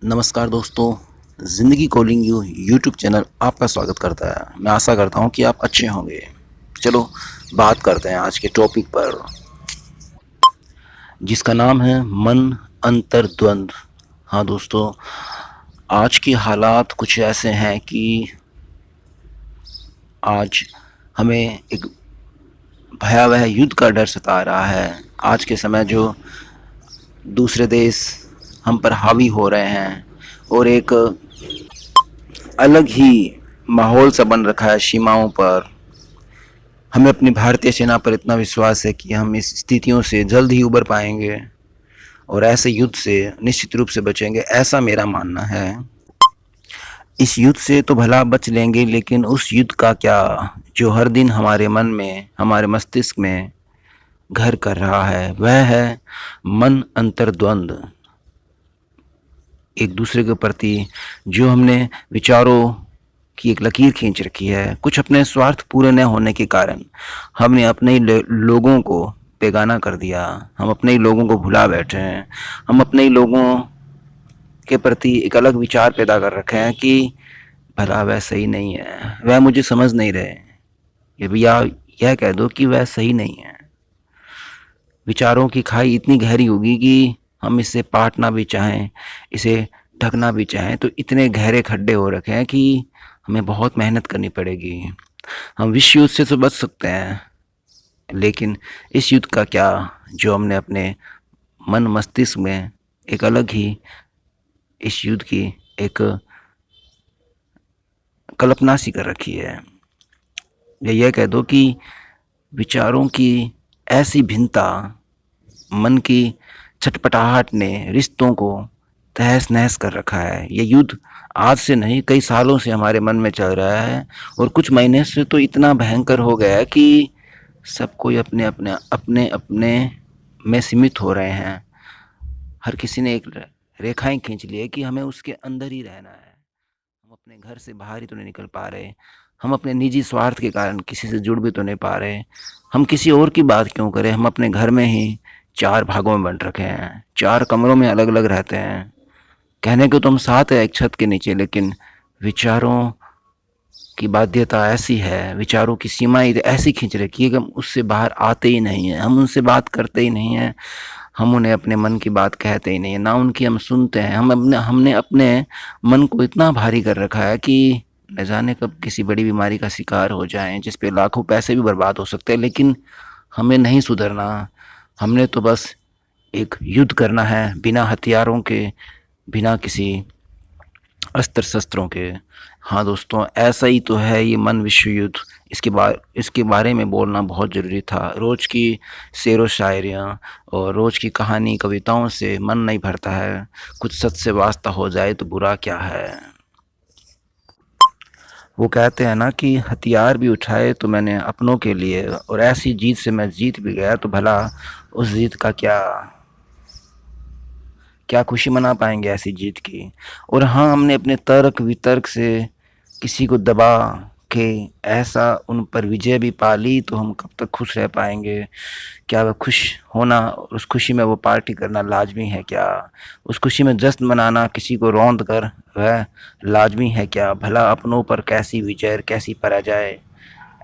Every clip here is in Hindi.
नमस्कार दोस्तों, ज़िंदगी कॉलिंग यू यूट्यूब चैनल आपका स्वागत करता है। मैं आशा करता हूँ कि आप अच्छे होंगे। चलो बात करते हैं आज के टॉपिक पर, जिसका नाम है मन अंतर्द्वंद। हाँ दोस्तों, आज के हालात कुछ ऐसे हैं कि आज हमें एक भयावह युद्ध का डर सता रहा है। आज के समय जो दूसरे देश हम पर हावी हो रहे हैं और एक अलग ही माहौल सा बन रखा है सीमाओं पर। हमें अपनी भारतीय सेना पर इतना विश्वास है कि हम इस स्थितियों से जल्द ही उबर पाएंगे और ऐसे युद्ध से निश्चित रूप से बचेंगे, ऐसा मेरा मानना है। इस युद्ध से तो भला बच लेंगे, लेकिन उस युद्ध का क्या जो हर दिन हमारे मन में, हमारे मस्तिष्क में घर कर रहा है, वह है मन अंतर्द्वंद। एक दूसरे के प्रति जो हमने विचारों की एक लकीर खींच रखी है, कुछ अपने स्वार्थ पूरे न होने के कारण हमने अपने ही लोगों को बेगाना कर दिया। हम अपने ही लोगों को भुला बैठे हैं। हम अपने ही लोगों के प्रति एक अलग विचार पैदा कर रखे हैं कि भला वह सही नहीं है, वह मुझे समझ नहीं रहे, ये भैया यह कह दो कि वह सही नहीं है। विचारों की खाई इतनी गहरी होगी कि हम इसे पाटना भी चाहें, इसे ढकना भी चाहें, तो इतने गहरे खड्डे हो रखे हैं कि हमें बहुत मेहनत करनी पड़ेगी। हम विश्व युद्ध से तो बच सकते हैं, लेकिन इस युद्ध का क्या जो हमने अपने मन मस्तिष्क में एक अलग ही इस युद्ध की एक कल्पना सी कर रखी है। या यह कह दो कि विचारों की ऐसी भिन्नता, मन की छटपटाहट ने रिश्तों को तहस नहस कर रखा है। ये युद्ध आज से नहीं, कई सालों से हमारे मन में चल रहा है और कुछ महीने से तो इतना भयंकर हो गया है कि सब कोई अपने अपने अपने अपने में सीमित हो रहे हैं। हर किसी ने एक रेखाएं खींच ली है कि हमें उसके अंदर ही रहना है। हम अपने घर से बाहर ही तो नहीं निकल पा रहे। हम अपने निजी स्वार्थ के कारण किसी से जुड़ भी तो नहीं पा रहे। हम किसी और की बात क्यों करें, हम अपने घर में ही चार भागों में बंट रखे हैं, चार कमरों में अलग अलग रहते हैं। कहने को तो हम साथ है एक छत के नीचे, लेकिन विचारों की बाध्यता ऐसी है, विचारों की सीमाएं ऐसी खींच रखी है कि हम उससे बाहर आते ही नहीं हैं। हम उनसे बात करते ही नहीं हैं, हम उन्हें अपने मन की बात कहते ही नहीं है, ना उनकी हम सुनते हैं। हमने अपने मन को इतना भारी कर रखा है कि न जाने कब किसी बड़ी बीमारी का शिकार हो जाएं, जिस पे लाखों पैसे भी बर्बाद हो सकते हैं। लेकिन हमें नहीं सुधरना। हमने तो बस एक युद्ध करना है, बिना हथियारों के, बिना किसी अस्त्र शस्त्रों के। हाँ दोस्तों, ऐसा ही तो है ये मन विश्व युद्ध। इसके बारे में बोलना बहुत ज़रूरी था। रोज़ की शेरो शायरियाँ और रोज़ की कहानी कविताओं से मन नहीं भरता है। कुछ सच से वास्ता हो जाए तो बुरा क्या है। वो कहते हैं ना कि हथियार भी उठाए तो मैंने अपनों के लिए, और ऐसी जीत से मैं जीत भी गया तो भला उस जीत का क्या क्या खुशी मना पाएंगे ऐसी जीत की। और हाँ, हमने अपने तर्क वितर्क से किसी को दबा के ऐसा उन पर विजय भी पा ली तो हम कब तक खुश रह पाएंगे। क्या वह खुश होना, उस खुशी में वो पार्टी करना लाजमी है क्या? उस खुशी में जश्न मनाना किसी को रौंद कर वह लाजमी है क्या? भला अपनों पर कैसी विजय, कैसी पराजय।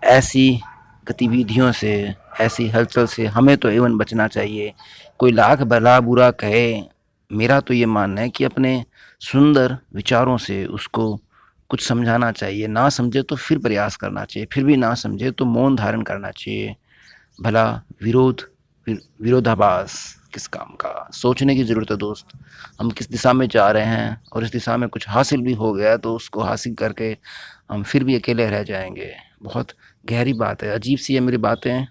ऐसी गतिविधियों से, ऐसी हलचल से हमें तो एवन बचना चाहिए। कोई लाख भला बुरा कहे, मेरा तो ये मानना है कि अपने सुंदर विचारों से उसको कुछ समझाना चाहिए। ना समझे तो फिर प्रयास करना चाहिए, फिर भी ना समझे तो मौन धारण करना चाहिए। भला विरोधाभास किस काम का? सोचने की ज़रूरत है दोस्त। हम किस दिशा में जा रहे हैं और इस दिशा में कुछ हासिल भी हो गया तो उसको हासिल करके हम फिर भी अकेले रह जाएंगे। बहुत गहरी बात है, अजीब सी है मेरी बातें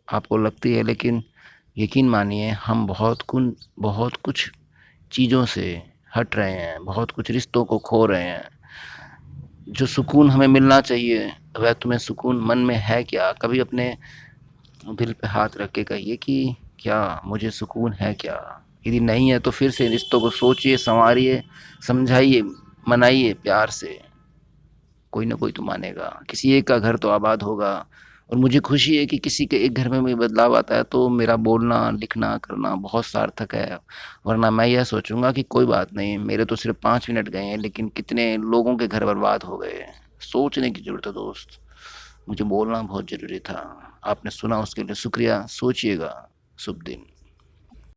आपको लगती है, लेकिन यकीन मानिए हम बहुत कुछ चीज़ों से हट रहे हैं, बहुत कुछ रिश्तों को खो रहे हैं। जो सुकून हमें मिलना चाहिए, वह तुम्हें सुकून मन में है क्या? कभी अपने दिल पे हाथ रख के कहिए कि क्या मुझे सुकून है क्या? यदि नहीं है तो फिर से रिश्तों को सोचिए, संवारिए, समझाइए, मनाइए प्यार से। कोई ना कोई तो मानेगा, किसी एक का घर तो आबाद होगा और मुझे खुशी है कि किसी के एक घर में भी बदलाव आता है तो मेरा बोलना, लिखना, करना बहुत सार्थक है। वरना मैं यह सोचूंगा कि कोई बात नहीं, मेरे तो सिर्फ 5 मिनट गए हैं, लेकिन कितने लोगों के घर बर्बाद हो गए। सोचने की जरूरत है दोस्त। मुझे बोलना बहुत जरूरी था। आपने सुना, उसके लिए शुक्रिया। सोचिएगा। शुभ दिन।